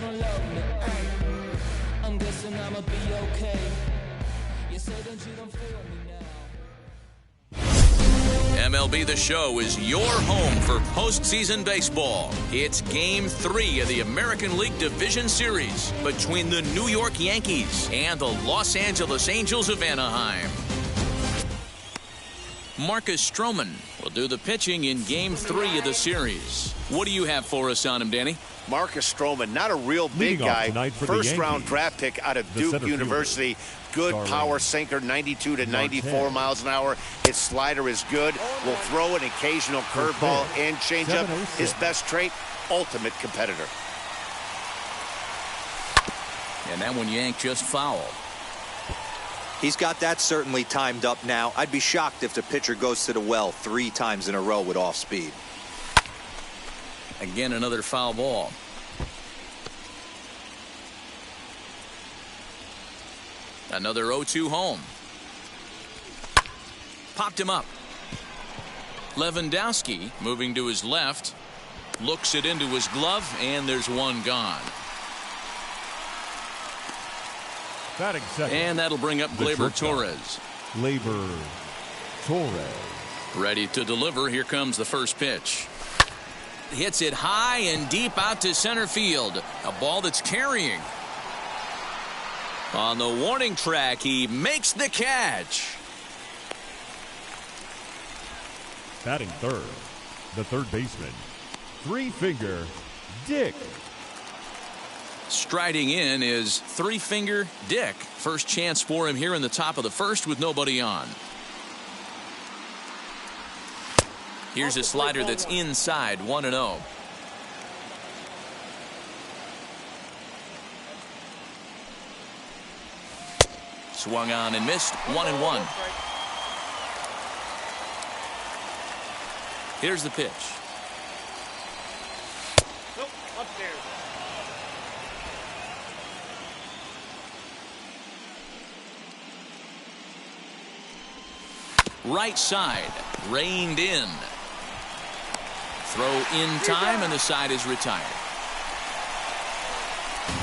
don't love me. I'm guessing I'ma be okay. You say that you don't feel me now. MLB The Show is your home for postseason baseball. It's Game 3 of the American League Division Series between the New York Yankees and the Los Angeles Angels of Anaheim. Marcus Stroman will do the pitching in Game 3 of the series. What do you have for us on him, Danny? Marcus Stroman, not a real big guy. First-round draft pick out of Duke University. Good power sinker, 92 to 94 miles an hour. His slider is good. Will throw an occasional curveball and changeup. His best trait, ultimate competitor. And that one yanked just foul. He's got that certainly timed up now. I'd be shocked if the pitcher goes to the well 3 times in a row with off speed. Again, another foul ball. Another 0-2 home. Popped him up. Lewandowski moving to his left. Looks it into his glove, and there's one gone. And that'll bring up Gleyber Torres. Gleyber Torres. Ready to deliver. Here comes the first pitch. Hits it high and deep out to center field. A ball that's carrying. On the warning track, he makes the catch. Batting third, the third baseman, three-finger Dick. Striding in is three-finger Dick. First chance for him here in the top of the first with nobody on. Here's a slider that's inside, 1-0. Swung on and missed, 1-1. Here's the pitch. Right side, reined in. Throw in time, and the side is retired.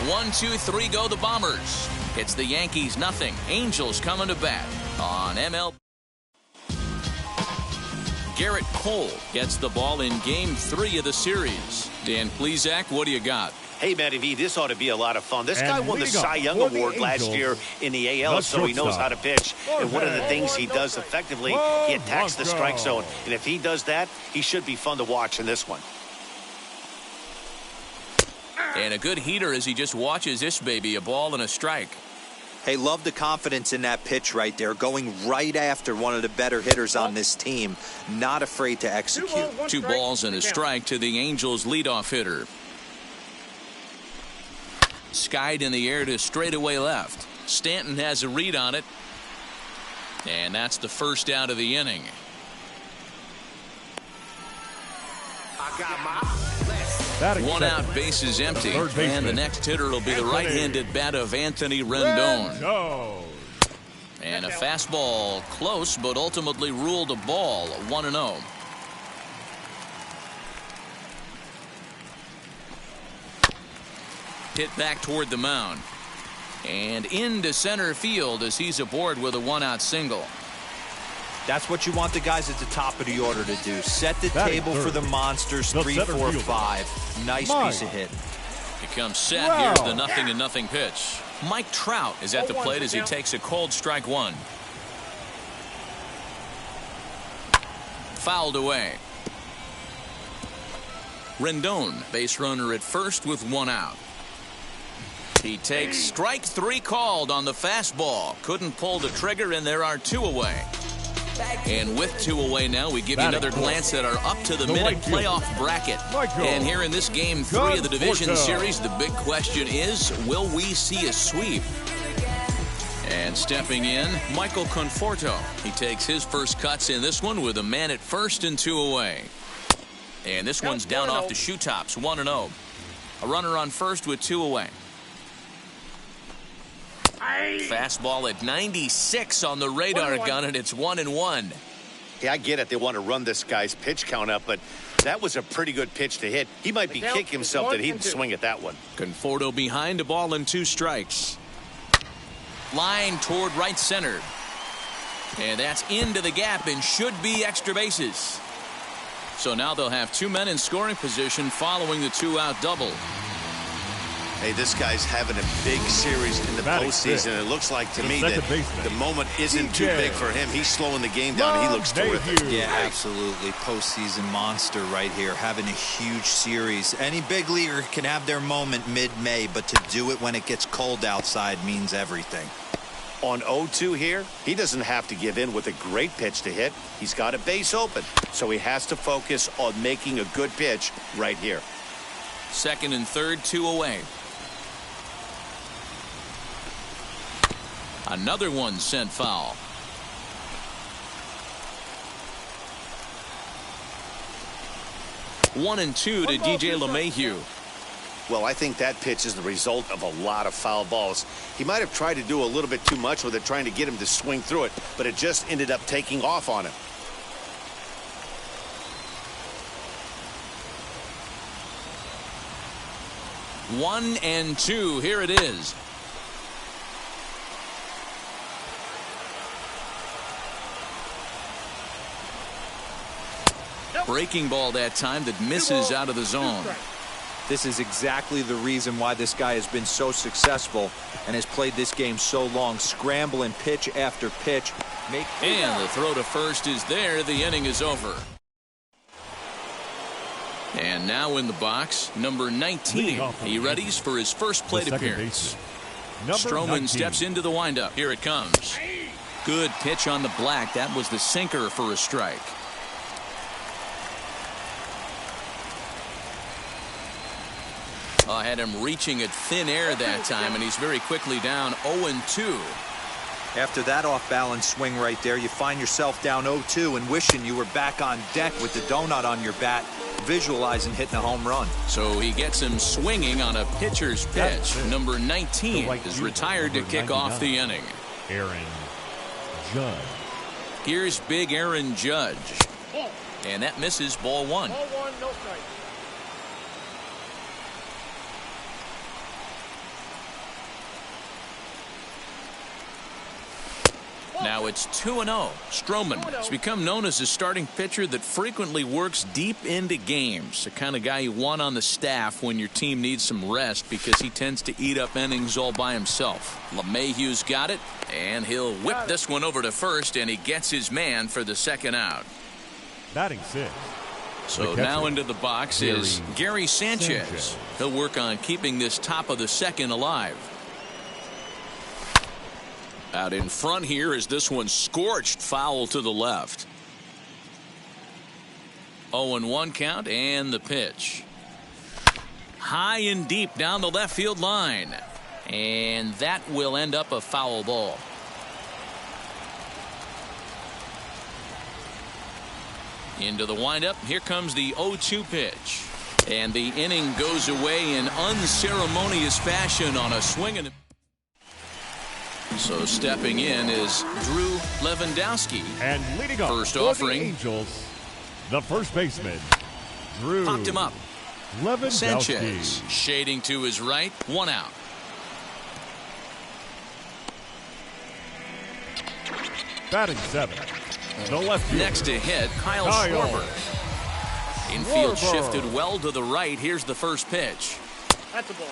1, 2, 3 go the Bombers. It's the Yankees nothing. Angels coming to bat on MLB. Garrett Cole gets the ball in Game 3 of the series. Dan Plesac, what do you got? Hey, Matty V, this ought to be a lot of fun. This guy won the Cy Young Award last year in the AL, so he knows how to pitch. And one of the things he does effectively, he attacks the strike zone. And if he does that, he should be fun to watch in this one. And a good heater as he just watches this baby, a ball and a strike. Hey, love the confidence in that pitch right there, going right after one of the better hitters on this team. Not afraid to execute. 2 balls and a strike to the Angels leadoff hitter. Skied in the air to straightaway left. Stanton has a read on it. And that's the first out of the inning. One out, base is empty. And the next hitter will be the right-handed bat of Anthony Rendon. And a fastball close, but ultimately ruled a ball, 1-0. Hit back toward the mound. And into center field as he's aboard with a 1-out single. That's what you want the guys at the top of the order to do. Set the table for the monsters. 3, 4, 5. Nice piece of hit. He comes set. Here's the 0-0 pitch. Mike Trout is at the plate as he takes a cold strike 1. Fouled away. Rendon, base runner at first with 1 out. He takes strike 3 called on the fastball. Couldn't pull the trigger, and there are 2 away. And with 2 away now, we give you another glance at our up-to-the-minute playoff bracket. And here in this Game 3 of the Division Series, the big question is, will we see a sweep? And stepping in, Michael Conforto. He takes his first cuts in this one with a man at first and 2 away. And this one's down off the shoe tops, 1-0. A runner on first with 2 away. Fastball at 96 on the radar gun, and it's 1-1. Yeah, I get it. They want to run this guy's pitch count up, but That was a pretty good pitch to hit. He might be kicking himself that he didn't swing at that one. Conforto behind, a ball and 2 strikes. Line toward right center. And that's into the gap and should be extra bases. So now they'll have 2 men in scoring position following the 2-out double. Hey, this guy's having a big series in the postseason. It looks like to me that the moment isn't too big for him. He's slowing the game down. He looks terrific. Yeah, absolutely. Postseason monster right here, having a huge series. Any big leaguer can have their moment mid-May, but to do it when it gets cold outside means everything. On 0-2 here, he doesn't have to give in with a great pitch to hit. He's got a base open, so he has to focus on making a good pitch right here. Second and third, 2 away. Another one sent foul. One and 2 to DJ LeMahieu. Well, I think that pitch is the result of a lot of foul balls. He might have tried to do a little bit too much with it, trying to get him to swing through it, but it just ended up taking off on him. One and 2. Here it is. Breaking ball that time that misses out of the zone. This is exactly the reason why this guy has been so successful and has played this game so long. Scrambling pitch after pitch. And the throw to first is there. The inning is over. And now in the box, number 19. He readies for his first plate appearance. Stroman steps into the windup. Here it comes. Good pitch on the black. That was the sinker for a strike. Had him reaching at thin air that time, and he's very quickly down 0-2. After that off-balance swing right there, you find yourself down 0-2 and wishing you were back on deck with the donut on your bat, visualizing hitting a home run. So he gets him swinging on a pitcher's pitch. Number 19 is retired to kick off the inning. Aaron Judge. Here's big Aaron Judge. And that misses ball 1. Ball 1, no strike. Now it's 2-0. Stroman has become known as a starting pitcher that frequently works deep into games. The kind of guy you want on the staff when your team needs some rest because he tends to eat up innings all by himself. LeMahieu's got it, and he'll whip this one over to first, and he gets his man for the second out. Batting 6. So now into the box is Gary Sanchez. He'll work on keeping this top of the second alive. Out in front here is this one scorched foul to the left. 0-1 count and the pitch. High and deep down the left field line. And that will end up a foul ball. Into the windup. Here comes the 0-2 pitch. And the inning goes away in unceremonious fashion on a swing and so stepping in is Drew Lewandowski. And leading up first for offering. the Angels, the first baseman, Drew popped him up. Lewandowski. Sanchez shading to his right. 1 out. Batting 7. The left fielder. Next to hit, Kyle Schwarber. Infield shifted well to the right. Here's the first pitch. That's a ball.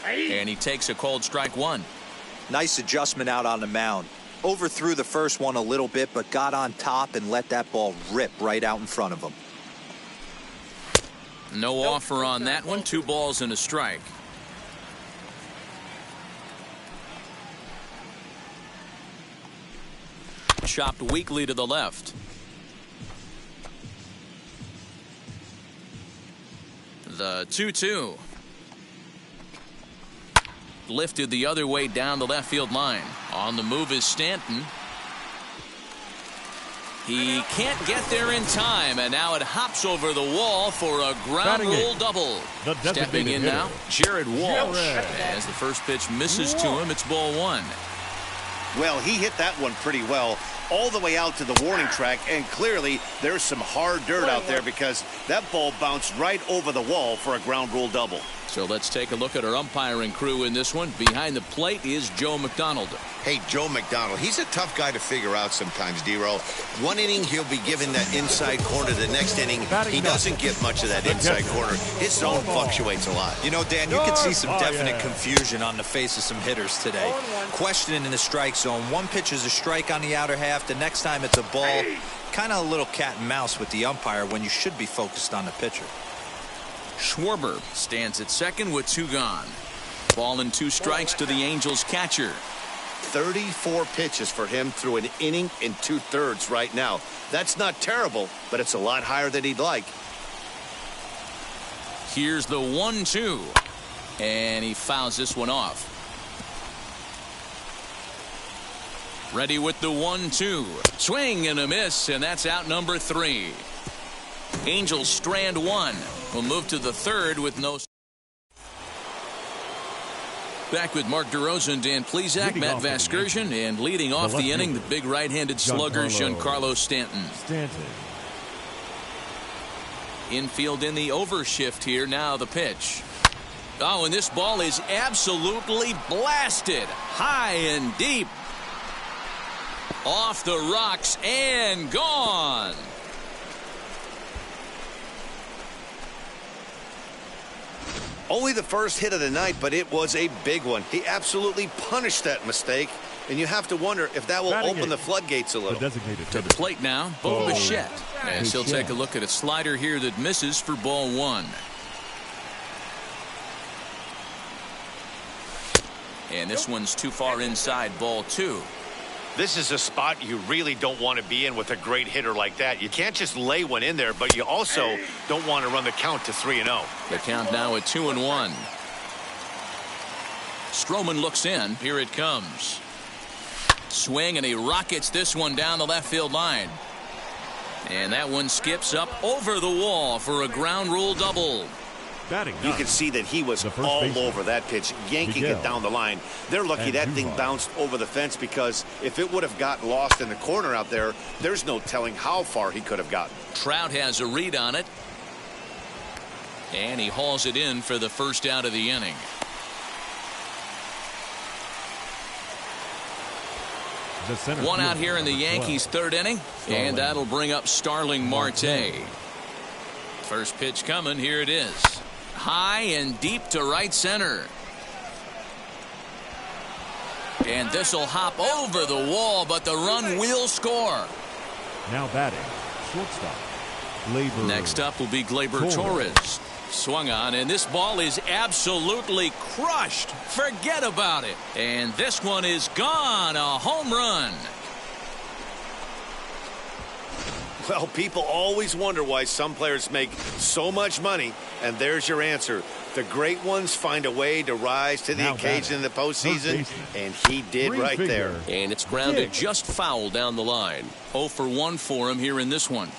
And he takes a cold strike 1. Nice adjustment out on the mound. Overthrew the first one a little bit, but got on top and let that ball rip right out in front of him. No offer on that one. 2 balls and a strike. Chopped weakly to the left. The 2-2. Lifted the other way down the left field line. On the move is Stanton. He can't get there in time, and now it hops over the wall for a ground rule double. Stepping in now, Jared Walsh. As the first pitch misses to him, it's ball one. Well, he hit that one pretty well all the way out to the warning track, and clearly there's some hard dirt out there because that ball bounced right over the wall for a ground rule double. So let's take a look at our umpiring crew in this one. Behind the plate is Joe McDonald. Hey, Joe McDonald, he's a tough guy to figure out sometimes, D-Row. One inning, he'll be given that inside corner. The next inning, he doesn't get much of that inside corner. His zone fluctuates a lot. You know, Dan, you can see some definite confusion on the face of some hitters today. Questioning in the strike zone. One pitch is a strike on the outer half. The next time it's a ball. Kind of a little cat and mouse with the umpire when you should be focused on the pitcher. Schwarber stands at second with two gone. Ball and two strikes to the Angels catcher. 34 pitches for him through an inning and 2/3 right now. That's not terrible, but it's a lot higher than he'd like. Here's the 1-2, and he fouls this one off. Ready with the 1-2. Swing and a miss, and that's out number 3. Angels strand one. We'll move to the third with no. Back with Mark DeRosa and Dan Plesac, Matt Vasgersian, and leading off the inning, the big right-handed slugger, Giancarlo Stanton. Infield in the overshift here. Now the pitch. Oh, and this ball is absolutely blasted. High and deep. Off the rocks and gone. Only the first hit of the night, but it was a big one. He absolutely punished that mistake, and you have to wonder if that will open the floodgates a little. To the plate now, Bo Bichette. As he'll take a look at a slider here that misses for ball one. And this one's too far inside, ball two. This is a spot you really don't want to be in with a great hitter like that. You can't just lay one in there, but you also don't want to run the count to 3-0. The count now at 2-1. Stroman looks in. Here it comes. Swing, and he rockets this one down the left field line. And that one skips up over the wall for a ground rule double. You can see that he was all over that pitch, yanking it down the line. They're lucky that thing bounced over the fence, because if it would have gotten lost in the corner out there, there's no telling how far he could have gotten. Trout has a read on it. And he hauls it in for the first out of the inning. One out here in the Yankees' third inning, and that'll bring up Starling Marte. First pitch coming. Here it is. High and deep to right center. And this will hop over the wall, but the run will score. Now batting, shortstop, Gleyber. Next up will be Gleyber Torres. Swung on, and this ball is absolutely crushed. Forget about it. And this one is gone. A home run. Well, people always wonder why some players make so much money, and there's your answer. The great ones find a way to rise to the occasion in the postseason, and he did right there. And it's grounded just foul down the line. 0 for 1 for him here in this one.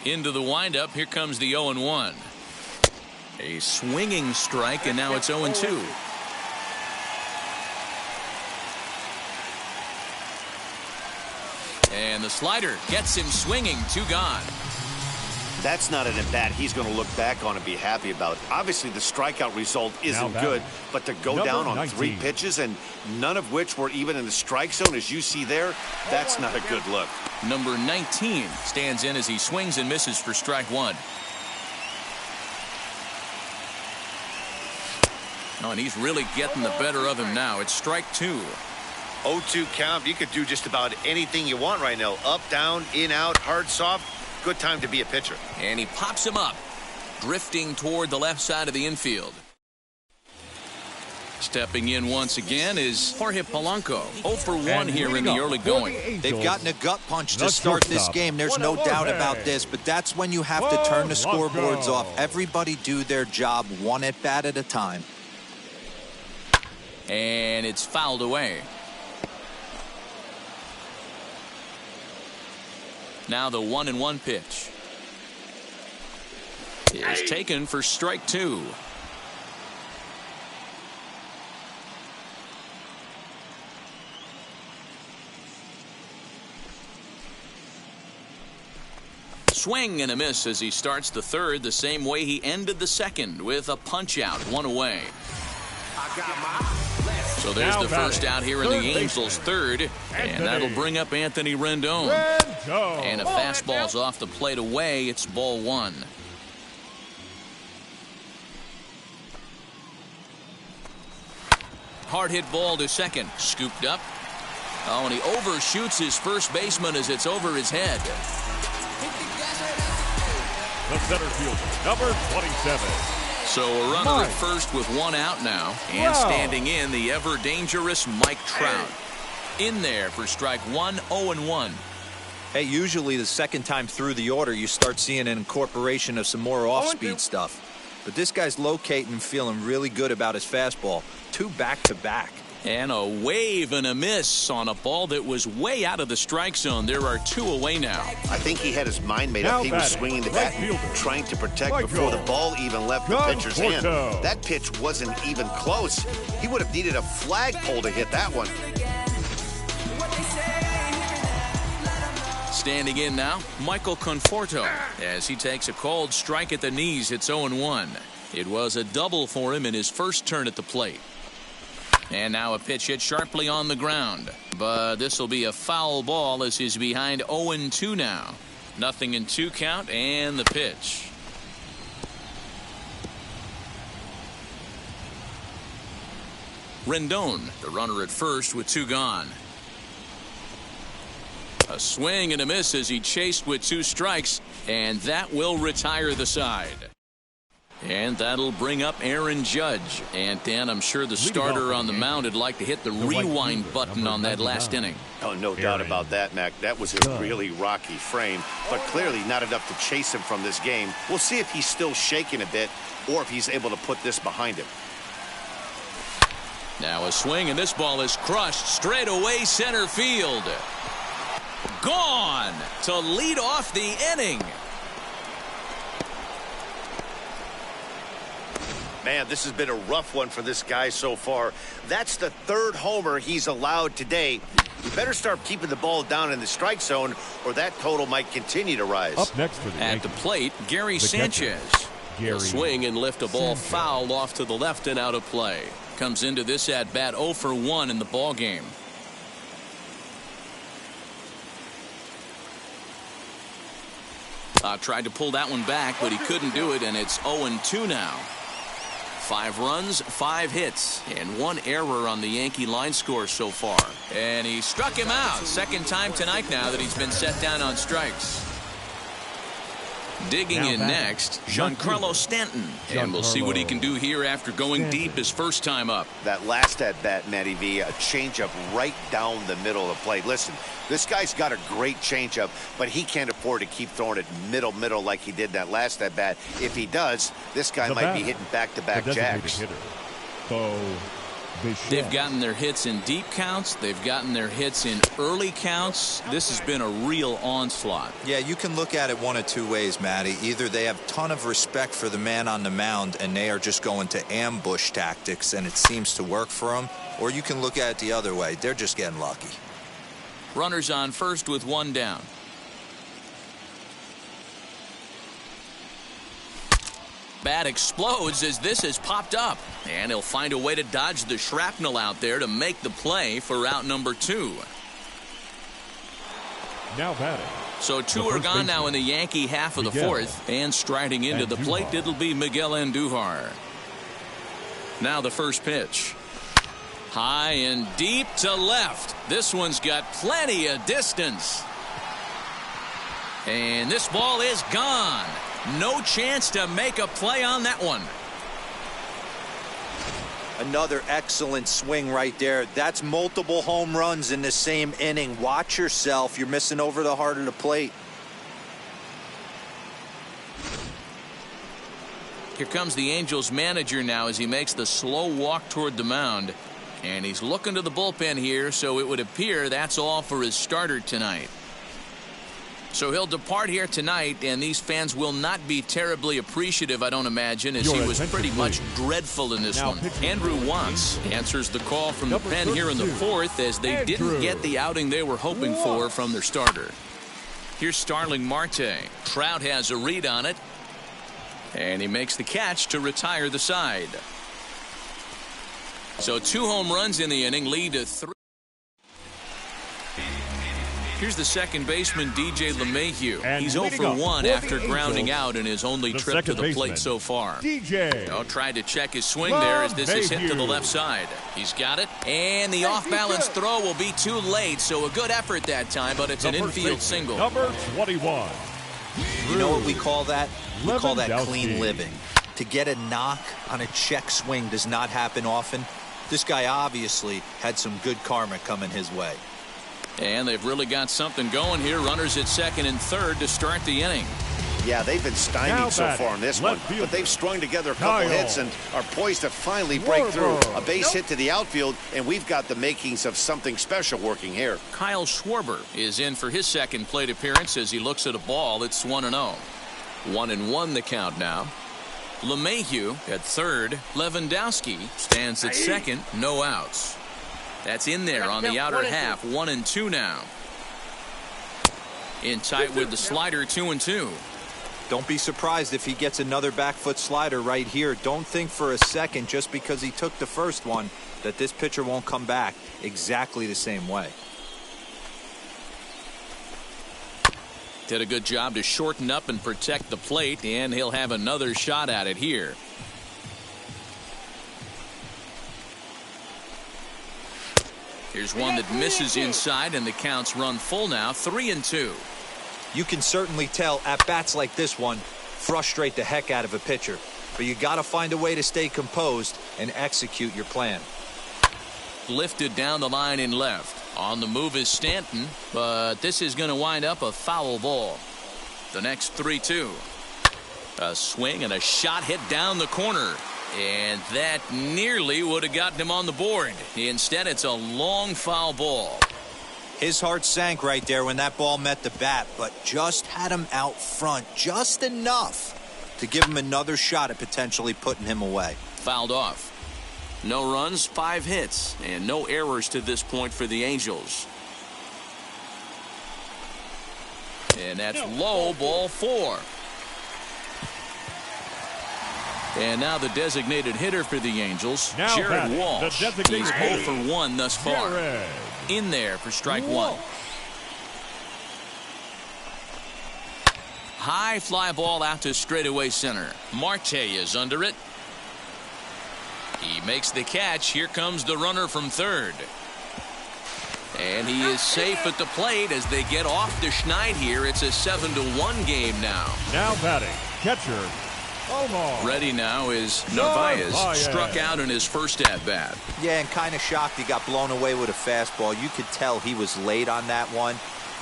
Into the windup. Here comes the 0-1. A swinging strike, and now it's 0-2. And the slider gets him swinging. 2 gone. That's not an at-bat he's going to look back on and be happy about. Obviously, the strikeout result isn't good, but to go down on 3 pitches, and none of which were even in the strike zone, as you see there, that's not a good look. Number 19 stands in as he swings and misses for strike 1. Oh, and he's really getting the better of him now. It's strike 2. 0-2 count. You could do just about anything you want right now. Up, down, in, out, hard, soft. Good time to be a pitcher. And he pops him up, drifting toward the left side of the infield. Stepping in once again is Jorge Polanco. 0 for 1 here in the early going. They've gotten a gut punch to start this game. There's no doubt about this, but that's when you have to turn the scoreboards off. Everybody do their job one at bat at a time. And it's fouled away. Now the 1-1 pitch is taken for strike 2. Swing and a miss as he starts the third the same way he ended the second, with a punch out, 1 away. So there's the first out here in the Angels' third, and that'll bring up Anthony Rendon. And a fastball's off the plate away. It's ball 1. Hard hit ball to second, scooped up. Oh, and he overshoots his first baseman as it's over his head. The center fielder, number 27. So a runner at first with 1 out now, and standing in the ever dangerous Mike Trout. In there for strike 1, 0-1. Hey, usually the second time through the order you start seeing an incorporation of some more off-speed stuff. But this guy's locating, feeling really good about his fastball. 2 back-to-back. And a wave and a miss on a ball that was way out of the strike zone. There are 2 away now. I think he had his mind made up. He was swinging the bat, trying to protect before the ball even left the pitcher's hand. That pitch wasn't even close. He would have needed a flagpole to hit that one. Standing in now, Michael Conforto, as he takes a called strike at the knees. It's 0-1. It was a double for him in his first turn at the plate. And now a pitch hit sharply on the ground. But this will be a foul ball as he's behind 0-2 now. 0-2 count, and the pitch. Rendon, the runner at first with 2 gone. A swing and a miss as he chased with 2 strikes, and that will retire the side. And that'll bring up Aaron Judge. And Dan, I'm sure the starter on the mound would like to hit the rewind button on that last inning. Oh, no doubt about that, Mac. That was a really rocky frame, but clearly not enough to chase him from this game. We'll see if he's still shaking a bit or if he's able to put this behind him. Now a swing, and this ball is crushed straight away center field. Gone to lead off the inning. Man, this has been a rough one for this guy so far. That's the 3rd homer he's allowed today. You better start keeping the ball down in the strike zone, or that total might continue to rise. Up next for the at the plate, Gary Sanchez. He'll swing and lift a ball foul off to the left and out of play. Comes into this at bat 0 for 1 in the ball game. Tried to pull that one back, but he couldn't do it, and it's 0-2 now. 5 runs, 5 hits, and 1 error on the Yankee line score so far. And he struck him out. Second time tonight now that he's been set down on strikes. Digging in next, Giancarlo Stanton. And we'll see what he can do here after going deep his first time up. That last at-bat, Matty V, a changeup right down the middle of the plate. Listen, this guy's got a great changeup, but he can't afford to keep throwing it middle like he did that last at-bat. If he does, this guy might be hitting back-to-back jacks. They've gotten their hits in deep counts. They've gotten their hits in early counts. This has been a real onslaught. Yeah, you can look at it one of 2 ways, Matty. Either they have a ton of respect for the man on the mound and they are just going to ambush tactics and it seems to work for them, or you can look at it the other way. They're just getting lucky. Runners on first with 1 down. Bat explodes as this has popped up, and he'll find a way to dodge the shrapnel out there to make the play for out number 2. Now batting. So 2 are gone now in the Yankee half of the 4th, and striding into the plate it'll be Miguel Andujar. Now the first pitch. High and deep to left. This one's got plenty of distance. And this ball is gone. No chance to make a play on that one. Another excellent swing right there. That's multiple home runs in the same inning. Watch yourself. You're missing over the heart of the plate. Here comes the Angels manager now as he makes the slow walk toward the mound. And he's looking to the bullpen here, so it would appear that's all for his starter tonight. So he'll depart here tonight, and these fans will not be terribly appreciative, I don't imagine, as he was pretty much dreadful in this one. Andrew Watts answers the call from the pen here in the fourth, as they didn't get the outing they were hoping for from their starter. Here's Starling Marte. Trout has a read on it, and he makes the catch to retire the side. So 2 home runs in the inning, lead to 3. Here's the second baseman, DJ LeMahieu. He's 0 for 1 after grounding out in his only trip to the plate so far. Tried to check his swing there as this is hit to the left side. He's got it, and the off-balance throw will be too late, so a good effort that time, but it's an infield single. Number 21. You know what we call that? We call that clean living. To get a knock on a check swing does not happen often. This guy obviously had some good karma coming his way. And they've really got something going here. Runners at second and third to start the inning. Yeah, they've been stymied so far in this one, but they've strung together a couple hits and are poised to finally break through. A base hit to the outfield, and we've got the makings of something special working here. Kyle Schwarber is in for his second plate appearance as he looks at a ball. It's 1-0. 1-1 the count now. LeMahieu at third. Lewandowski stands at second. No outs. That's in there on the outer half. 1-2 now. In tight with the slider. 2-2. Don't be surprised if he gets another back foot slider right here. Don't think for a second, just because he took the first one, that this pitcher won't come back exactly the same way. Did a good job to shorten up and protect the plate, and he'll have another shot at it here. Here's one that misses inside, and the count's run full now. 3-2. You can certainly tell at bats like this one frustrate the heck out of a pitcher, but you got to find a way to stay composed and execute your plan. Lifted down the line in left. On the move is Stanton, but this is going to wind up a foul ball. The next 3-2. A swing and a shot hit down the corner. And that nearly would have gotten him on the board. Instead, it's a long foul ball. His heart sank right there when that ball met the bat, but just had him out front just enough to give him another shot at potentially putting him away. Fouled off. No runs, 5 hits, and no errors to this point for the Angels. And that's low, ball 4. And now the designated hitter for the Angels, Jared Walsh. He's 0 for 1 thus far. In there for strike 1. High fly ball out to straightaway center. Marte is under it. He makes the catch. Here comes the runner from third. And he is safe at the plate as they get off the Schneid here. It's a 7-1 game now. Now batting, catcher. Ready now is Narvaez. Struck out in his first at-bat. Yeah, and kind of shocked he got blown away with a fastball. You could tell he was late on that one.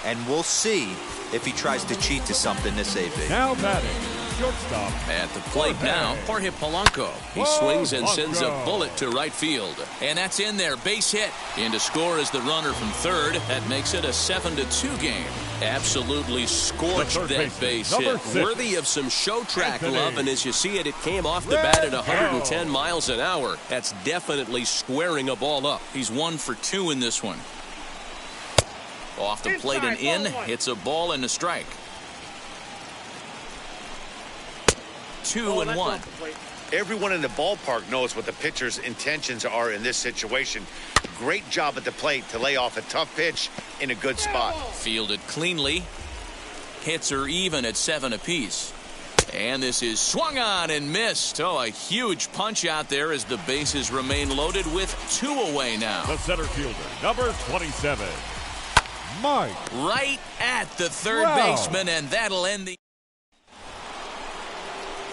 And we'll see if he tries to cheat to something this AB. Now batting, shortstop. At the plate now, Jorge Polanco. He swings and sends a bullet to right field. And that's in there, base hit. In to score is the runner from third. That makes it a 7-2 game. Absolutely scorched that base hit. Worthy of some show track love, and as you see it, it came off the bat at 110 miles an hour. That's definitely squaring a ball up. He's 1 for 2 in this one. Off the plate and in. It's a ball and a strike. 2-1. Everyone in the ballpark knows what the pitcher's intentions are in this situation. Great job at the plate to lay off a tough pitch in a good spot. Fielded cleanly. Hits are even at 7 apiece. And this is swung on and missed. Oh, a huge punch out there as the bases remain loaded with 2 away now. The center fielder, number 27. Mike. Right at the third baseman, and that'll end the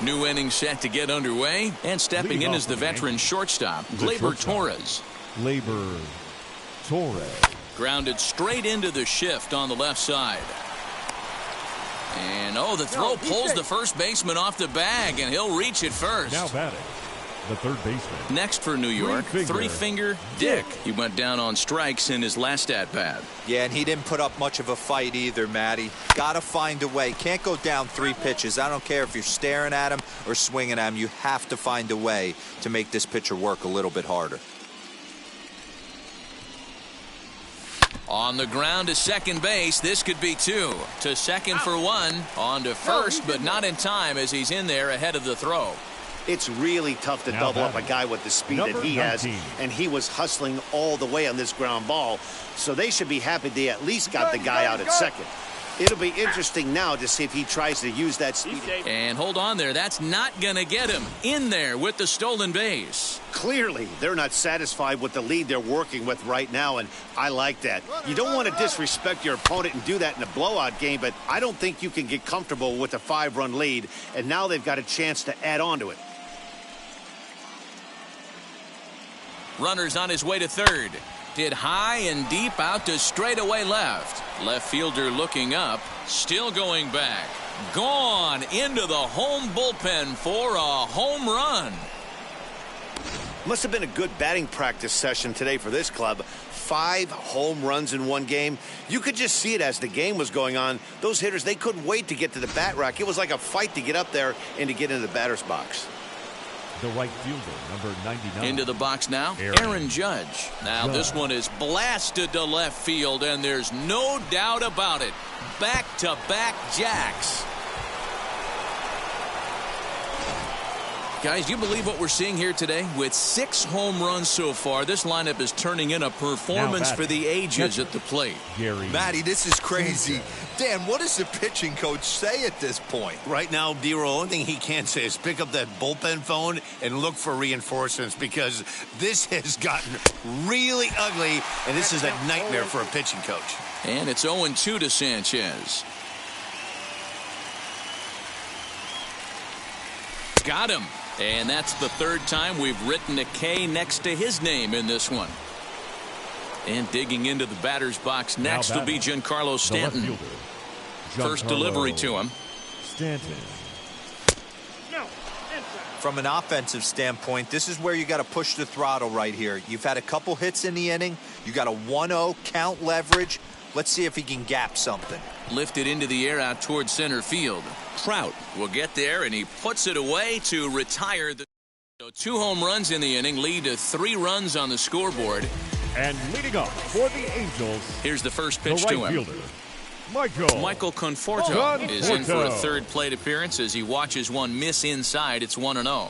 new inning set to get underway. And stepping in is the veteran shortstop, Gleyber Torres. Gleyber Torres. Grounded straight into the shift on the left side. And the throw pulls the first baseman off the bag, and he'll reach it first. Now batting, the third baseman. Next for New York, three-finger Dick. He went down on strikes in his last at-bat. Yeah, and he didn't put up much of a fight either, Matty. Got to find a way. Can't go down 3 pitches. I don't care if you're staring at him or swinging at him. You have to find a way to make this pitcher work a little bit harder. On the ground to second base, this could be 2. To second for 1. On to first, but not in time as he's in there ahead of the throw. It's really tough to double up a guy with the speed that he has, and he was hustling all the way on this ground ball, so they should be happy they at least got the guy out at second. It'll be interesting now to see if he tries to use that speed. And hold on there. That's not going to get him in there with the stolen base. Clearly, they're not satisfied with the lead they're working with right now, and I like that. You don't want to disrespect your opponent and do that in a blowout game, but I don't think you can get comfortable with a 5-run lead, and now they've got a chance to add on to it. Runner's on his way to third. Hit high and deep out to straightaway left. Left fielder looking up. Still going back. Gone into the home bullpen for a home run. Must have been a good batting practice session today for this club. 5 home runs in one game. You could just see it as the game was going on. Those hitters, they couldn't wait to get to the bat rack. It was like a fight to get up there and to get into the batter's box. The right fielder, number 99. Into the box now, Aaron Judge. Now this one is blasted to left field, and there's no doubt about it. Back-to-back jacks. Guys, do you believe what we're seeing here today? With 6 home runs so far, this lineup is turning in a performance for the ages at the plate. Matty, this is crazy. Dan, what does the pitching coach say at this point? Right now, D-Roll, the only thing he can say is pick up that bullpen phone and look for reinforcements, because this has gotten really ugly, and this is a nightmare for a pitching coach. And it's 0-2 to Sanchez. Got him. And that's the 3rd time we've written a K next to his name in this one. And digging into the batter's box next will be Giancarlo Stanton. First delivery to him. Stanton. From an offensive standpoint, this is where you got to push the throttle right here. You've had a couple hits in the inning. You got a 1-0 count leverage. Let's see if he can gap something. Lifted into the air out towards center field. Trout will get there, and he puts it away to retire. So 2 home runs in the inning lead to 3 runs on the scoreboard. And leading off for the Angels, here's the first pitch to him. Fielder, Michael Conforto is in for a 3rd plate appearance as he watches one miss inside. It's 1-0.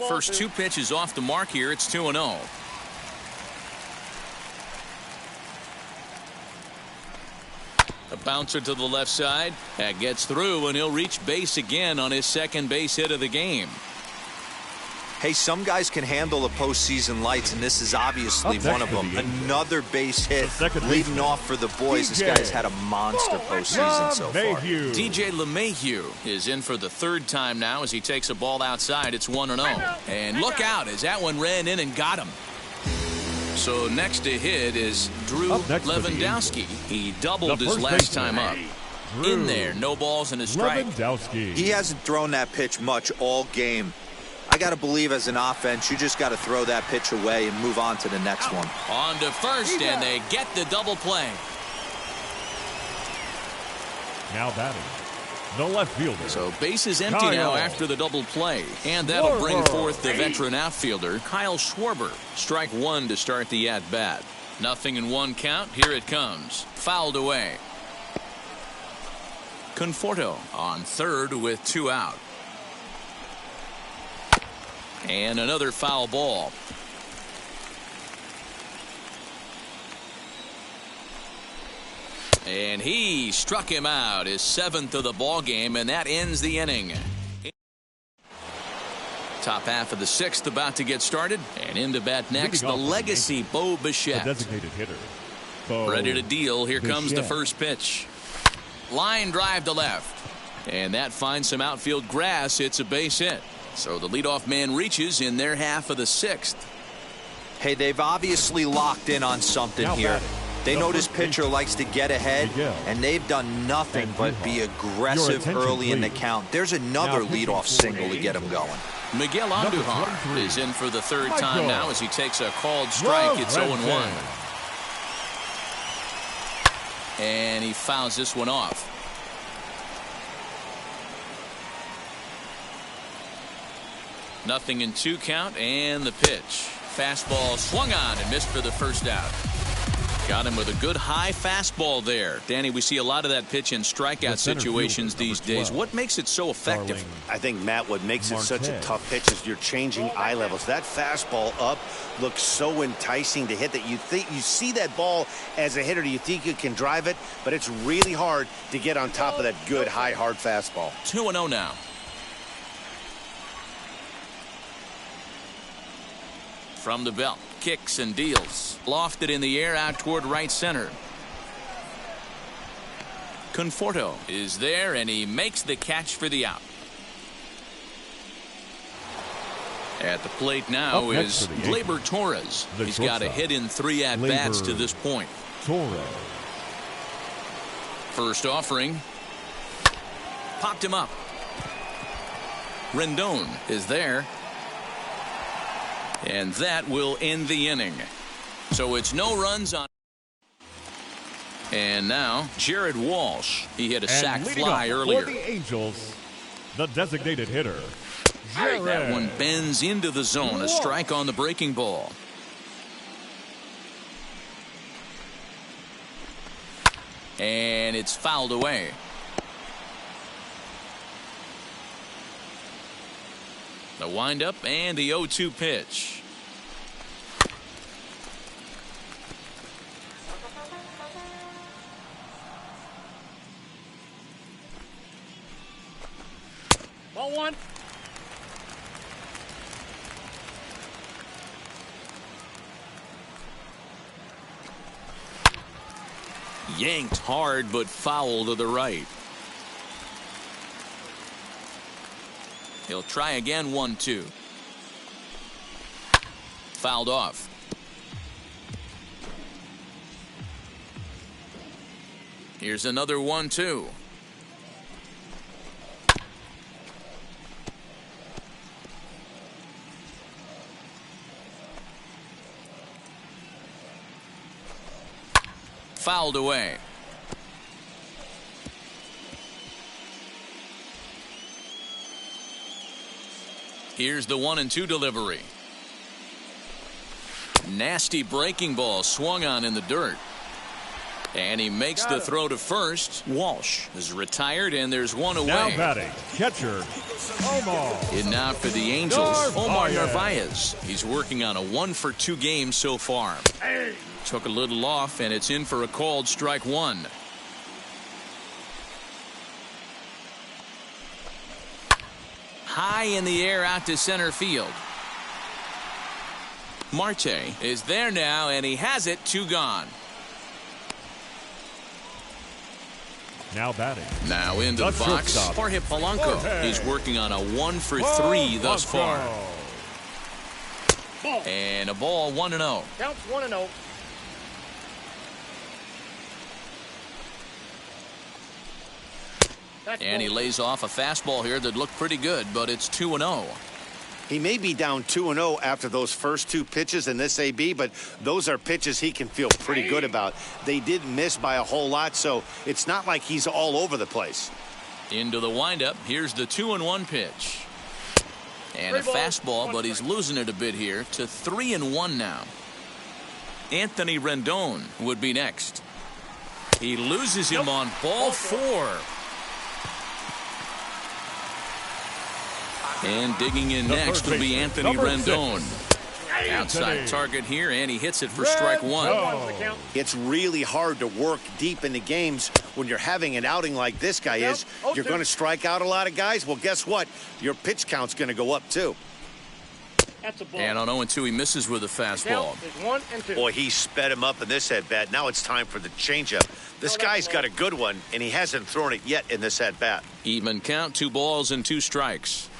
First 2 pitches off the mark here. It's 2-0. A bouncer to the left side. That gets through, and he'll reach base again on his 2nd base hit of the game. Hey, some guys can handle the postseason lights, and this is obviously one of them. Another base hit leading off for the boys. This guy's had a monster postseason so far. DJ LeMahieu is in for the 3rd time now as he takes a ball outside. It's 1-0. And look out as that one ran in and got him. So next to hit is Drew Lewandowski. He doubled his last time up. In there, no balls and a strike. He hasn't thrown that pitch much all game. I got to believe as an offense, you just got to throw that pitch away and move on to the next one. On to first, and they get the double play. Now batting, the left fielder. So base is empty now after the double play. And that'll bring forth the veteran outfielder, Kyle Schwarber. Strike 1 to start the at-bat. 0-1 count. Here it comes. Fouled away. Conforto on 3rd with 2 out. And another foul ball. And he struck him out, his 7th of the ball game, and that ends the inning. Top half of the 6th about to get started, and into bat next, the legacy Bo Bichette. Designated hitter. Ready to deal. Here comes the first pitch. Line drive to left, and that finds some outfield grass. It's a base hit. So the leadoff man reaches in their half of the 6th. Hey, they've obviously locked in on something here. They know this pitcher likes to get ahead, and they've done nothing but be aggressive early in the count. There's another leadoff single to get him going. Miguel Andujar is in for the third time now as he takes a called strike. It's 0-1. And he fouls this one off. Nothing in 2 count, and the pitch. Fastball swung on and missed for the first out. Got him with a good high fastball there. Danny, we see a lot of that pitch in strikeout situations these days. What makes it so effective? I think, Matt, what makes it such a tough pitch is you're changing eye levels. That fastball up looks so enticing to hit that you see that ball as a hitter, you think you can drive it, but it's really hard to get on top of that good high hard fastball. 2-0 now. From the belt, kicks and deals. Lofted in the air out toward right center. Conforto is there, and he makes the catch for the out. At the plate now is Gleyber Torres. He's got a hit in 3 at-bats to this point. First offering. Popped him up. Rendon is there. And that will end the inning. So it's no runs on. And now Jared Walsh. He hit a sac fly earlier. For the Angels, the designated hitter, Jared. That one bends into the zone. A strike on the breaking ball. And it's fouled away. The windup and the 0-2 pitch. Ball 1. Yanked hard, but foul to the right. He'll try again. 1-2. Fouled off. Here's another 1-2. Fouled away. Here's the 1-2 delivery. Nasty breaking ball swung on in the dirt. And he makes the throw to first. Walsh is retired, and there's one away. Now batting, catcher, Omar. And now for the Angels, Omar Narvaez. He's working on a 1-for-2 game so far. Took a little off, and it's in for a called strike 1. High in the air out to center field. Marte is there now, and he has it. 2 gone. Now batting. Now into the box. Jorge Polanco. He's working on a 1-for-3 thus far. And a ball. 1-0. Counts 1-0. And he lays off a fastball here that looked pretty good, but it's 2-0. He may be down 2-0 after those first 2 pitches in this AB, but those are pitches he can feel pretty good about. They did miss by a whole lot, so it's not like he's all over the place. Into the windup. Here's the 2-1 pitch. And a fastball, but he's losing it a bit here to 3-1 now. Anthony Rendon would be next. He loses him on ball 4. And digging in next will be Anthony Rendon. Outside target here, and he hits it for strike 1. It's really hard to work deep into games when you're having an outing like this guy is. You're going to strike out a lot of guys. Well, guess what? Your pitch count's going to go up, too. And on 0-2, he misses with a fastball. 1-2. Boy, he sped him up in this at-bat. Now it's time for the changeup. This guy's got a good one, and he hasn't thrown it yet in this at-bat. Even count. 2 balls and 2 strikes.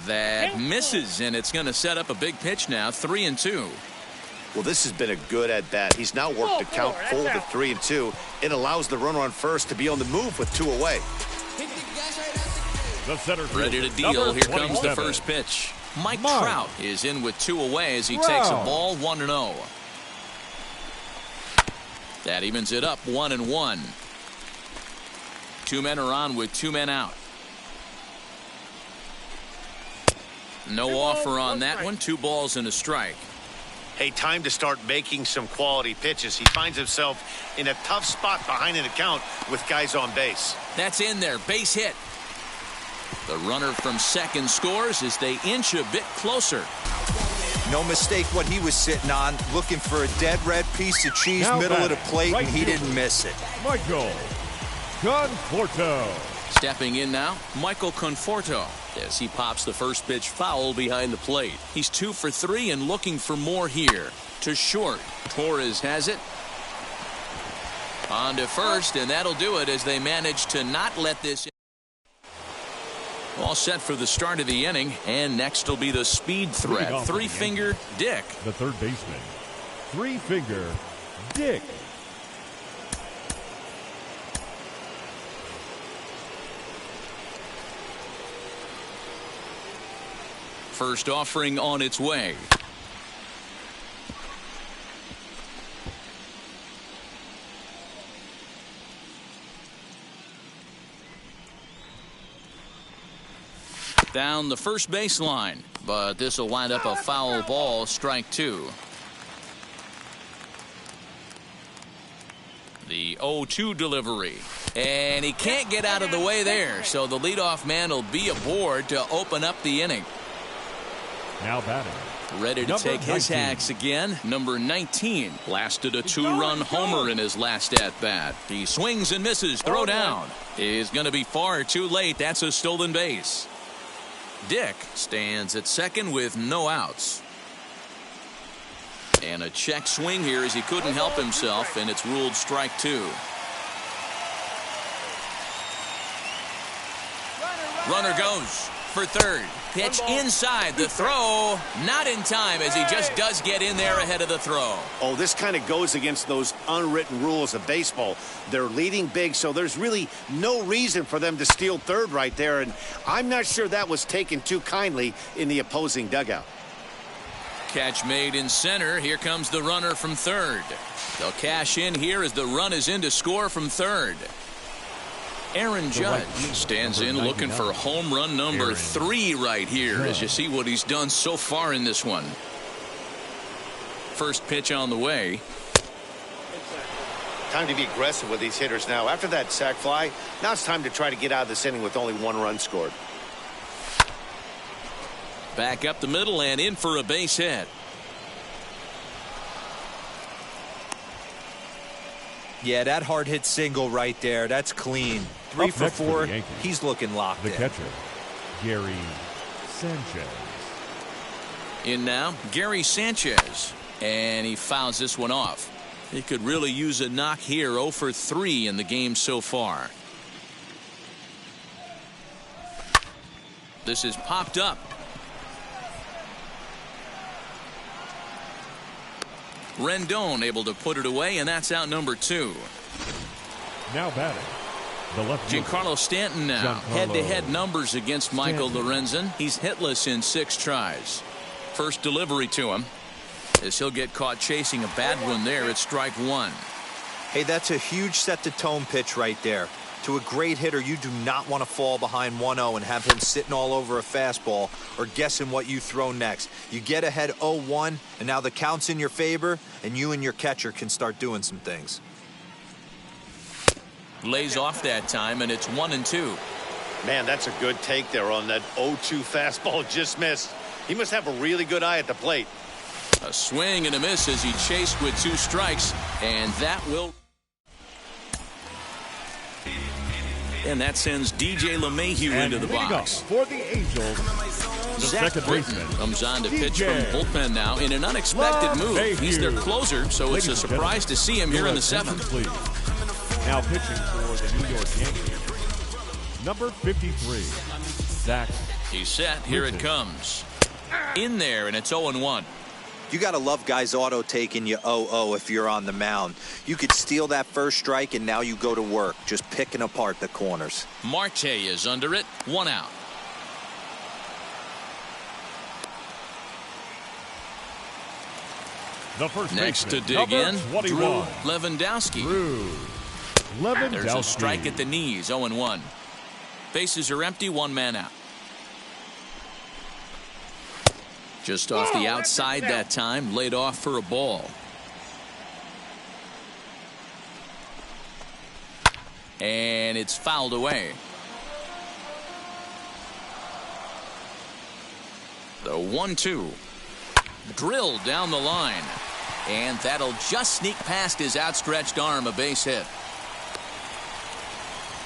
That misses, and it's going to set up a big pitch now. 3-2. Well, this has been a good at-bat. He's now worked the count full to 3-2. It allows the runner on first to be on the move with 2 away. The center ready to deal. Here comes the first pitch. Mike Trout is in with 2 away as he takes a ball 1-0. That evens it up 1-1. 2 men are on with 2 men out. No offer on that one. 2 balls and a strike. Hey, time to start making some quality pitches. He finds himself in a tough spot behind an account with guys on base. That's in there. Base hit. The runner from second scores as they inch a bit closer. No mistake what he was sitting on, looking for a dead red piece of cheese, now middle of the plate, and he didn't miss it. Michael Conforto. Stepping in now, Michael Conforto, as he pops the first pitch foul behind the plate. He's 2 for 3 and looking for more here. To short. Torres has it. On to first, and that'll do it as they manage to not let this. All set for the start of the inning, and next will be the speed threat. Three-finger Dick. The third baseman, Three-finger Dick. First offering on its way. Down the first baseline, but this will wind up a foul ball, strike 2. The 0-2 delivery, and he can't get out of the way there, so the leadoff man will be aboard to open up the inning. Now batting. Ready to take his hacks again. Number 19 blasted a 2-run homer in his last at-bat. He swings and misses. Throw down is going to be far too late. That's a stolen base. Dick stands at second with no outs. And a check swing here as he couldn't help himself, and it's ruled strike 2. Runner goes for third. Pitch inside. The throw not in time as he just does get in there ahead of the throw. Oh, this kind of goes against those unwritten rules of baseball. They're leading big, so there's really no reason for them to steal third right there, and I'm not sure that was taken too kindly in the opposing dugout. Catch made in center. Here comes the runner from third. They'll cash in here as the run is in to score from third. Aaron Judge stands in looking for home run number 3 right here as you see what he's done so far in this one. First pitch on the way. Time to be aggressive with these hitters now. After that sac fly, now it's time to try to get out of this inning with only 1 run scored. Back up the middle and in for a base hit. Yeah, that hard hit single right there. That's clean. 3 for 4. He's looking locked in. The catcher, Gary Sanchez. In now, Gary Sanchez. And he fouls this one off. He could really use a knock here. 0 for 3 in the game so far. This is popped up. Rendon able to put it away, and that's out number 2. Now batting. The left Giancarlo Stanton now. Head-to-head numbers against Michael Lorenzen. He's hitless in 6 tries. First delivery to him. As he'll get caught chasing a bad one there at strike 1. Hey, that's a huge set-the-tone pitch right there. To a great hitter, you do not want to fall behind 1-0 and have him sitting all over a fastball or guessing what you throw next. You get ahead 0-1, and now the count's in your favor, and you and your catcher can start doing some things. Lays off that time, and it's 1-2. Man, that's a good take there on that 0-2 fastball just missed. He must have a really good eye at the plate. A swing and a miss as he chased with 2 strikes, and that will... And that sends DJ LeMahieu into the box. For the Angels, the Zach second Britton baseman comes on to pitch from bullpen now in an unexpected move. He's their closer, so it's a surprise to see him here in the 7th. Now pitching for the New York Yankees, number 53, Zach. He's set. Here it comes. In there, and it's 0-1. You got to love guys auto taking you 0-0 if you're on the mound. You could steal that first strike, and now you go to work, just picking apart the corners. Marte is under it. 1 out. The first Next to baseman, dig in, number 21. Drew Lewandowski. There's a strike at the knees, 0-1. Bases are empty, 1 man out. Just off the outside that time, laid off for a ball. And it's fouled away. The 1-2. Drilled down the line. And that'll just sneak past his outstretched arm, a base hit.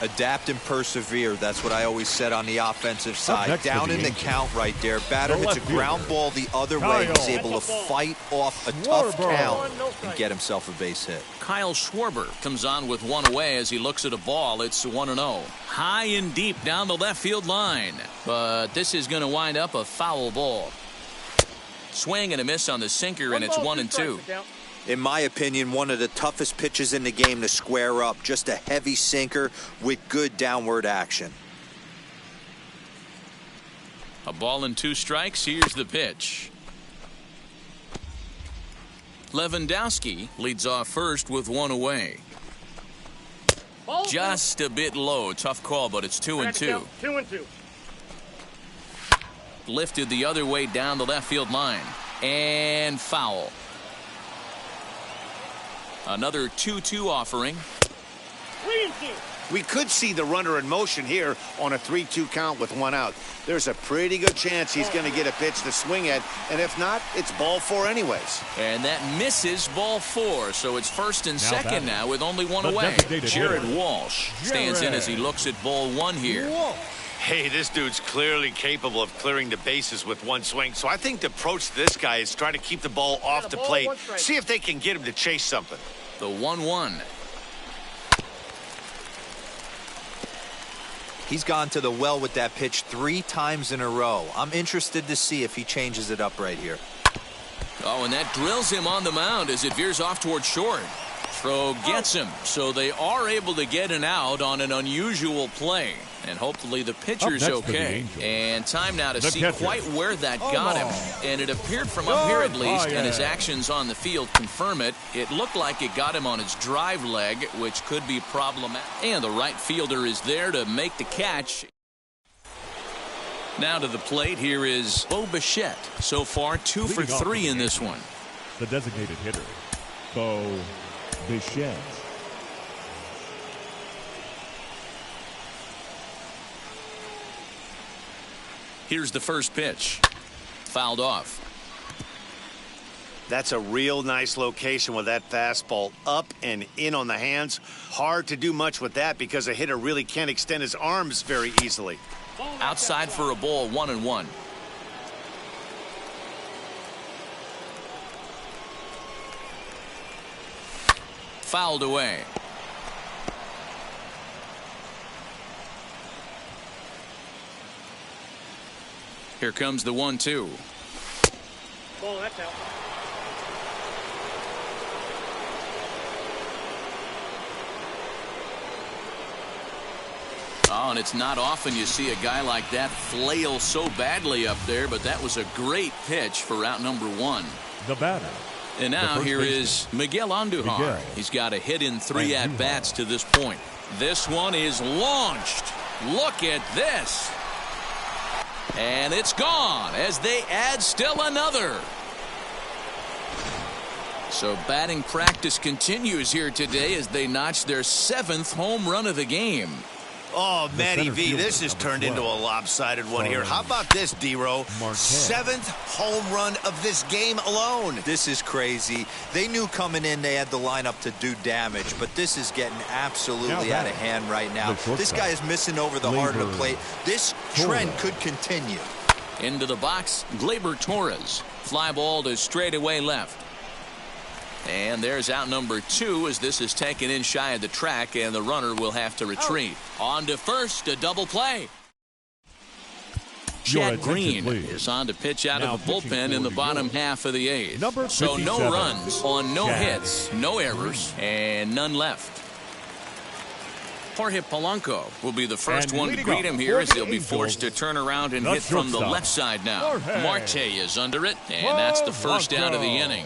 Adapt and persevere. That's what I always said on the offensive side. Down in the count right there. Batter hits a ground ball the other way. He's able to fight off a tough count and get himself a base hit. Kyle Schwarber comes on with 1 away as he looks at a ball. It's 1-0. High and deep down the left field line. But this is going to wind up a foul ball. Swing and a miss on the sinker, and it's 1-2. In my opinion, one of the toughest pitches in the game to square up. Just a heavy sinker with good downward action. A ball and 2 strikes. Here's the pitch. Lewandowski leads off first with 1 away. Just a bit low. Tough call, but it's 2-2. 2-2. Lifted the other way down the left field line. And foul. Another 2-2 offering. 3-2. We could see the runner in motion here on a 3-2 count with 1 out. There's a pretty good chance he's going to get a pitch to swing at, and if not, it's ball 4 anyways. And that misses ball 4, so it's first and second now with only 1 away. Jared Walsh stands in as he looks at ball 1 here. Hey, this dude's clearly capable of clearing the bases with 1 swing, so I think the approach to this guy is trying to keep the ball off the plate, see if they can get him to chase something. The 1-1. He's gone to the well with that pitch 3 times in a row. I'm interested to see if he changes it up right here. Oh, and that drills him on the mound as it veers off toward short. Throw gets him, so they are able to get an out on an unusual play. And hopefully the pitcher's okay. And time now to see quite where that got him. And it appeared from up here at least, and his actions on the field confirm it. It looked like it got him on his drive leg, which could be problematic. And the right fielder is there to make the catch. Now to the plate, here is Bo Bichette. So far, 2 for 3 in this one. The designated hitter, Bo Bichette. Here's the first pitch. Fouled off. That's a real nice location with that fastball up and in on the hands. Hard to do much with that because a hitter really can't extend his arms very easily. Outside for a ball, 1-1. Fouled away. Here comes the 1-2. Ball, that's out. Oh, and it's not often you see a guy like that flail so badly up there, but that was a great pitch for out number 1. The batter. And now here is Miguel Andujar. He's got a hit in 3 at-bats to this point. This one is launched. Look at this. And it's gone as they add still another. So batting practice continues here today as they notch their 7th home run of the game. Oh, Matty V, this has turned into a lopsided one here. How about this, D-Row? 7th home run of this game alone. This is crazy. They knew coming in they had the lineup to do damage, but this is getting absolutely out of hand right now. This guy is missing over the heart of the plate. This trend could continue. Into the box, Gleyber Torres. Fly ball to straightaway left. And there's out number 2 as this is taken in shy of the track, and the runner will have to retreat. On to first, a double play. Chad Green is on to pitch out of the bullpen in the bottom half of the eighth. So no runs on no hits, no errors, and none left. Jorge Polanco will be the first one to greet him here as he'll be forced to turn around and hit from the left side now. Marte is under it, and that's the first out of the inning.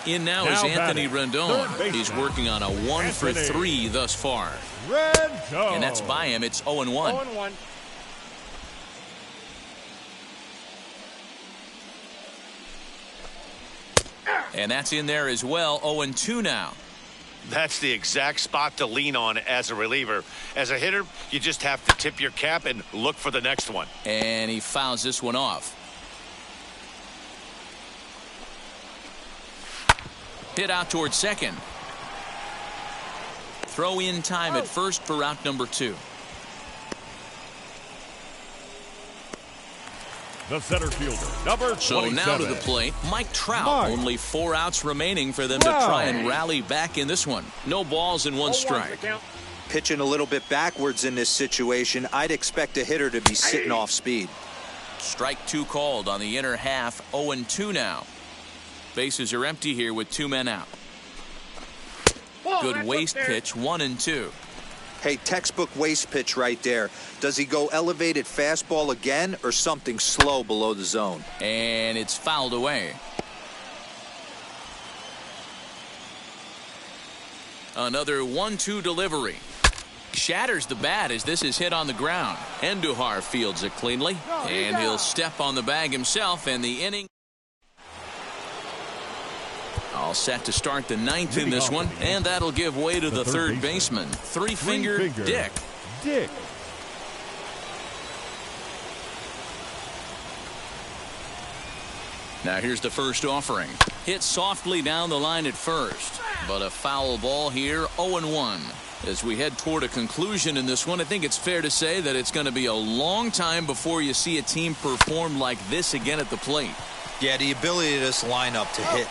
In now is Anthony Rendon. He's working on a 1-for-3 thus far. And that's by him. It's 0-1. 0-1. And that's in there as well. 0-2 now. That's the exact spot to lean on as a reliever. As a hitter, you just have to tip your cap and look for the next one. And he fouls this one off. Hit out towards second. Throw in time at first for out number 2. The center fielder, number 27. So now to the plate, Mike Trout. Only 4 outs remaining for them to try and rally back in this one. No balls and 1 strike. Pitching a little bit backwards in this situation, I'd expect a hitter to be sitting off speed. Strike 2 called on the inner half. 0-2 now. Bases are empty here with 2 men out. Good waist pitch, 1-2. Hey, textbook waist pitch right there. Does he go elevated fastball again or something slow below the zone? And it's fouled away. Another 1-2 delivery. Shatters the bat as this is hit on the ground. Andujar fields it cleanly, and he'll step on the bag himself, and the inning all set to start the 9th in this one, and that'll give way to the third baseman, three-finger Dick. Now here's the first offering. Hit softly down the line at first, but a foul ball here. 0-1. As we head toward a conclusion in this one, I think it's fair to say that it's going to be a long time before you see a team perform like this again at the plate. Yeah, the ability of this lineup to hit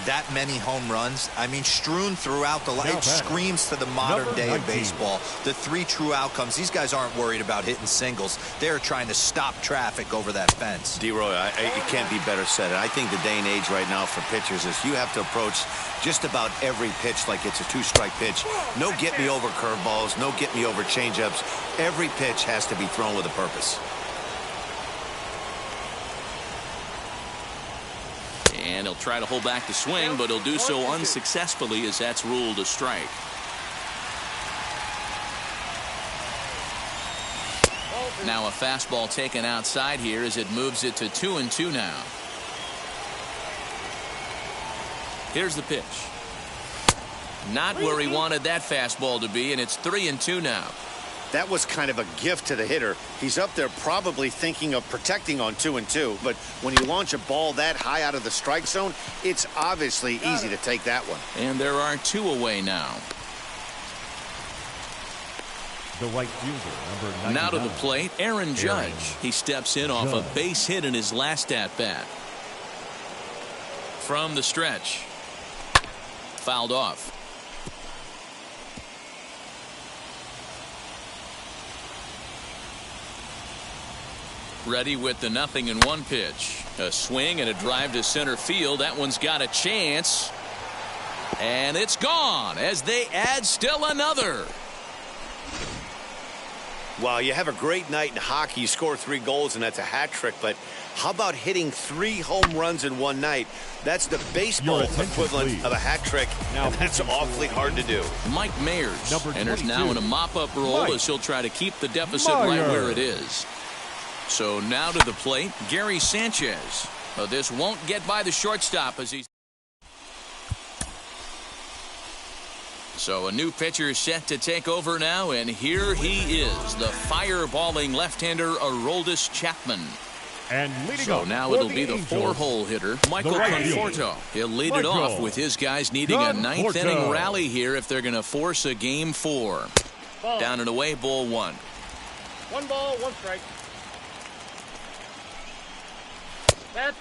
that many home runs, I mean, strewn throughout the line. It screams to the modern day of baseball. The 3 true outcomes. These guys aren't worried about hitting singles. They're trying to stop traffic over that fence. D-Roy, it can't be better said. I think the day and age right now for pitchers is you have to approach just about every pitch like it's a 2-strike pitch. No get-me-over curveballs, no get-me-over changeups. Every pitch has to be thrown with a purpose. And he'll try to hold back the swing, but he'll do so unsuccessfully as that's ruled a strike. Now a fastball taken outside here as it moves it to 2-2 now. Here's the pitch. Not where he wanted that fastball to be, and it's 3-2 now. That was kind of a gift to the hitter. He's up there probably thinking of protecting on 2-2, but when you launch a ball that high out of the strike zone, it's obviously easy to take that one. And there are 2 away now. The right fielder, number 99. Now to the plate, Aaron Judge. He steps in off a base hit in his last at-bat. From the stretch. Fouled off. Ready with the 0-1 pitch. A swing and a drive to center field. That one's got a chance. And it's gone as they add still another. Wow, you have a great night in hockey. You score 3 goals, and that's a hat trick. But how about hitting 3 home runs in one night? That's the baseball equivalent of a hat trick, and that's awfully hard to do. Mike Mayers enters now in a mop-up role as he'll try to keep the deficit right where it is. So now to the plate, Gary Sanchez. This won't get by the shortstop as he's. So a new pitcher set to take over now, and here he is, the fireballing left-hander Aroldis Chapman. And leading so now it'll be the 4-hole hitter, Michael Conforto. He'll lead it off with his guys needing a 9th inning rally here if they're going to force a game 4. Down and away, ball 1. 1 ball, 1 strike.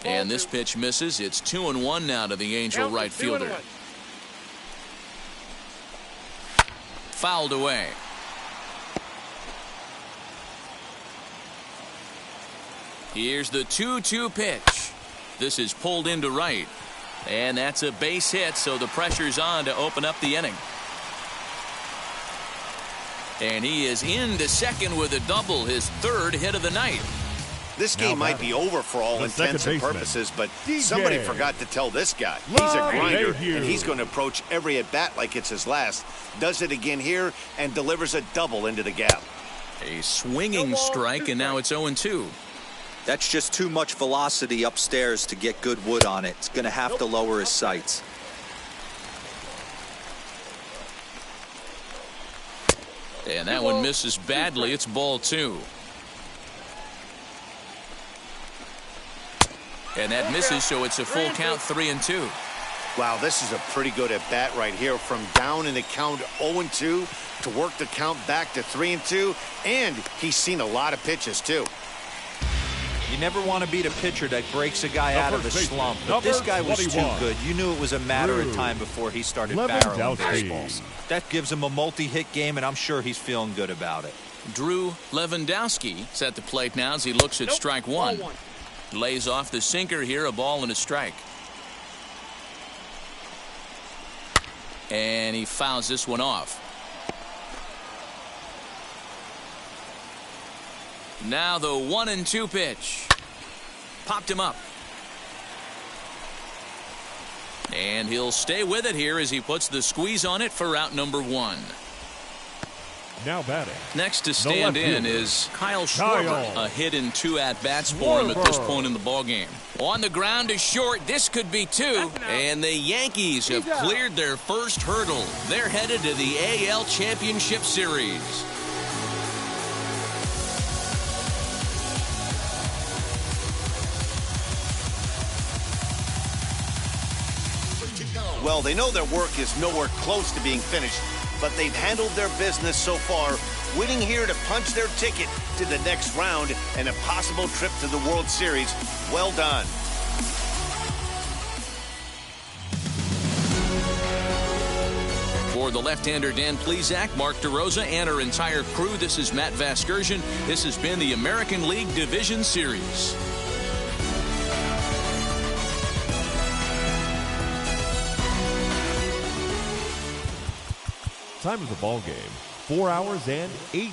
And this pitch misses. It's 2-1 now to the Angel right fielder. Fouled away. Here's the 2-2 pitch. This is pulled into right. And that's a base hit, so the pressure's on to open up the inning. And he is into second with a double, his third hit of the night. This game might be over for all intents and purposes, but somebody forgot to tell this guy. He's a grinder, and he's going to approach every at-bat like it's his last. Does it again here and delivers a double into the gap. A swinging strike, and now it's 0-2. That's just too much velocity upstairs to get good wood on it. It's going to have to lower his sights. And that one misses badly. It's ball 2. And that misses, so it's a full count, 3-2. Wow, this is a pretty good at-bat right here. From down in the count 0-2 to work the count back to 3-2. And he's seen a lot of pitches, too. You never want to beat a pitcher that breaks a guy out of a slump. But this guy was too good. You knew it was a matter of time before he started barreling baseballs. That gives him a multi-hit game, and I'm sure he's feeling good about it. Drew Lewandowski is at the plate now as he looks at strike one. Lays off the sinker here, a ball and a strike. And he fouls this one off. Now the 1-2 pitch. Popped him up. And he'll stay with it here as he puts the squeeze on it for out number 1. Now batting. Next to stand in is Kyle Schwarber. A hit in 2 at-bats for him at this point in the ballgame. On the ground to short. This could be 2. And the Yankees have cleared their first hurdle. They're headed to the AL Championship Series. Well, they know their work is nowhere close to being finished, but they've handled their business so far, winning here to punch their ticket to the next round and a possible trip to the World Series. Well done. For the left-hander Dan Plesac, Mark DeRosa, and our entire crew, this is Matt Vasgersian. This has been the American League Division Series. Time of the ball game, 4 hours and 18